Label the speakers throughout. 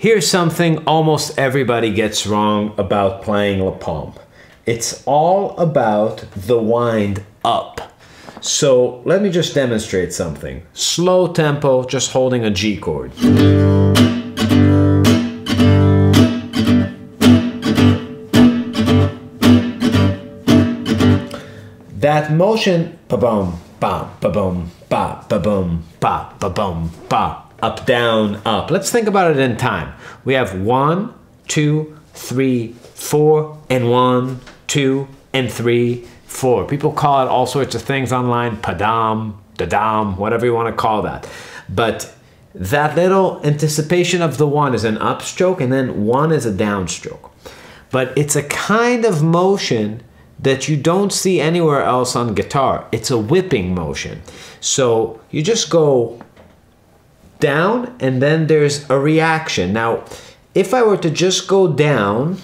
Speaker 1: Here's something almost everybody gets wrong about playing La Pompe. It's all about the wind up. So let me just demonstrate something. Slow tempo, just holding a G chord. That motion, ba-boom, ba, ba-boom, ba, ba-boom, ba, ba-boom, ba, up, down, up. Let's think about it in time. We have 1, 2, 3, 4, and 1, 2, and 3, 4. People call it all sorts of things online, padam, dadam, whatever you want to call that. But that little anticipation of the 1 is an upstroke, and then 1 is a downstroke. But it's a kind of motion that you don't see anywhere else on guitar. It's a whipping motion. So you just go down and then there's a reaction. Now, if I were to just go down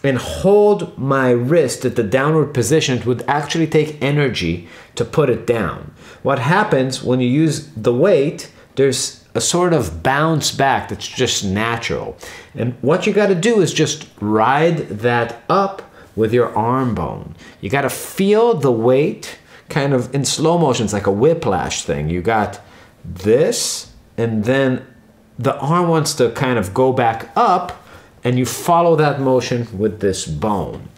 Speaker 1: and hold my wrist at the downward position, it would actually take energy to put it down. What happens when you use the weight, there's a sort of bounce back that's just natural. And what you got to do is just ride that up with your arm bone. You got to feel the weight kind of in slow motion. It's like a whiplash thing. You got this, and then the arm wants to kind of go back up, and you follow that motion with this bone.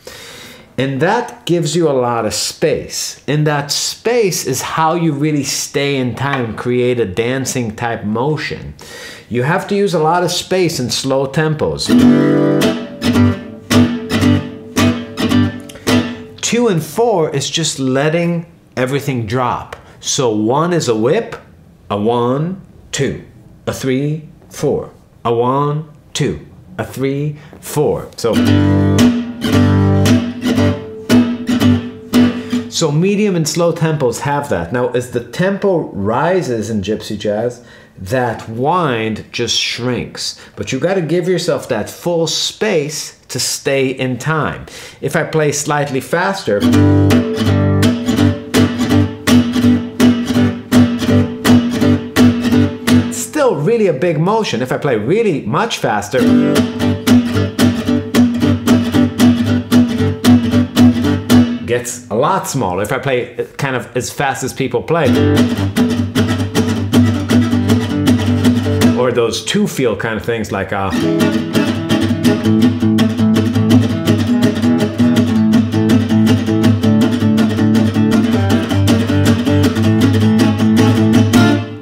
Speaker 1: And that gives you a lot of space. And that space is how you really stay in time, create a dancing type motion. You have to use a lot of space in slow tempos. 2 and 4 is just letting everything drop. So 1 is a whip, a 1, 2, a 3, 4, a 1, 2, a 3, 4. So medium and slow tempos have that. Now, as the tempo rises in gypsy jazz, that wind just shrinks. But you got to give yourself that full space to stay in time. If I play slightly faster, it's still really a big motion. If I play really much faster, gets a lot smaller. If I play kind of as fast as people play, or those two feel kind of things like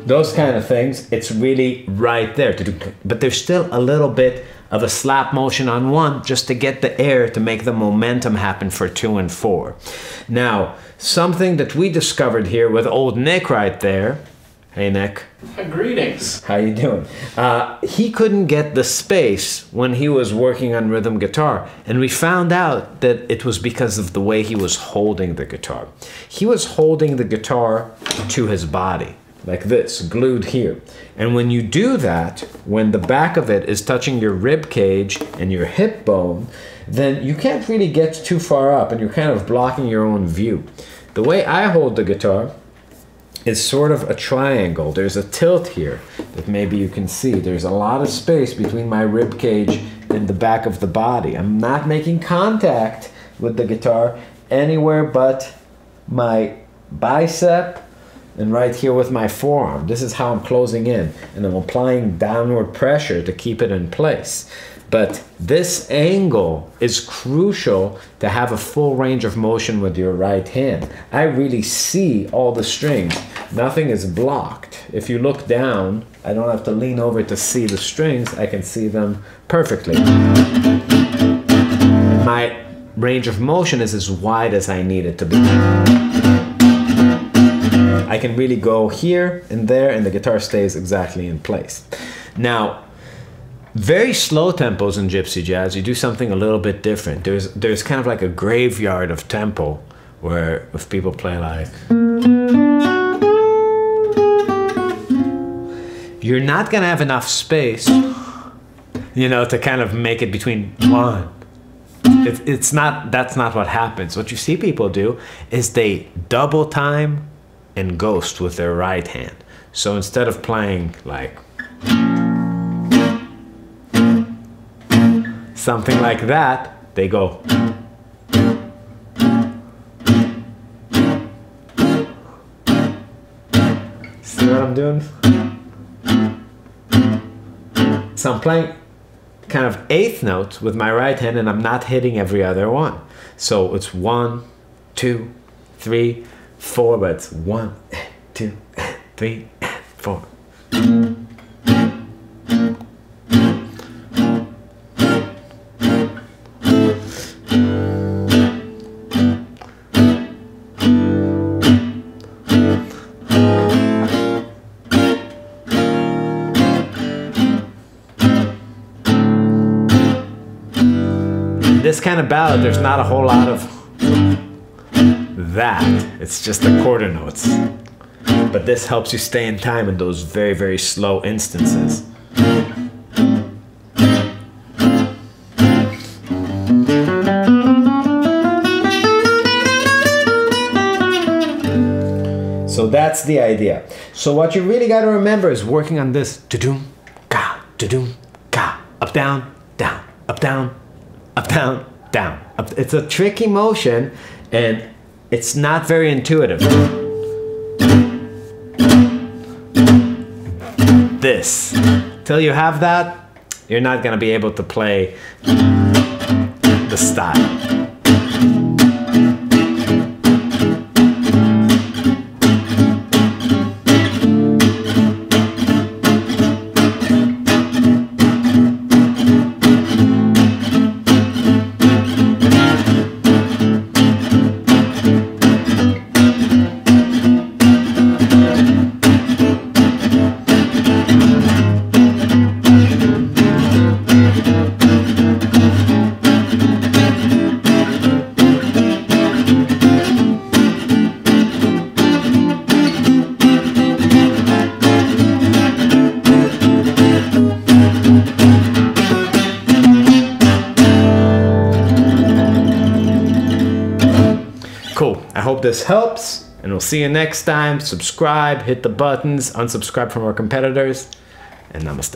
Speaker 1: those kind of things, it's really right there. But there's still a little bit of a slap motion on 1 just to get the air to make the momentum happen for 2 and 4. Now, something that we discovered here with old Nick right there. Hey, Nick.
Speaker 2: Greetings.
Speaker 1: How you doing? He couldn't get the space when he was working on rhythm guitar, and we found out that it was because of the way he was holding the guitar. He was holding the guitar to his body, like this, glued here. And when you do that, when the back of it is touching your rib cage and your hip bone, then you can't really get too far up and you're kind of blocking your own view. The way I hold the guitar is sort of a triangle. There's a tilt here that maybe you can see. There's a lot of space between my rib cage and the back of the body. I'm not making contact with the guitar anywhere but my bicep and right here with my forearm. This is how I'm closing in, and I'm applying downward pressure to keep it in place. But this angle is crucial to have a full range of motion with your right hand. I really see all the strings. Nothing is blocked. If you look down, I don't have to lean over to see the strings. I can see them perfectly. My range of motion is as wide as I need it to be. I can really go here and there, and the guitar stays exactly in place. Now, very slow tempos in gypsy jazz, you do something a little bit different. There's kind of like a graveyard of tempo, where if people play like, you're not gonna have enough space, you know, to kind of make it between 1. That's not what happens. What you see people do is they double time and ghost with their right hand. So instead of playing like, something like that, they go. See what I'm doing? So I'm playing kind of eighth notes with my right hand and I'm not hitting every other one. So it's 1, 2, 3, 4, but it's 1, 2, 3, 4. This kind of ballad, there's not a whole lot of that. It's just the quarter notes. But this helps you stay in time in those very, very slow instances. So that's the idea. So what you really got to remember is working on this da-doom, ka, up, down, down, up, down, up, down, down. It's a tricky motion and it's not very intuitive. This. Till you have that, you're not gonna be able to play the style. Cool. I hope this helps, and we'll see you next time. Subscribe, hit the buttons, unsubscribe from our competitors, and namaste.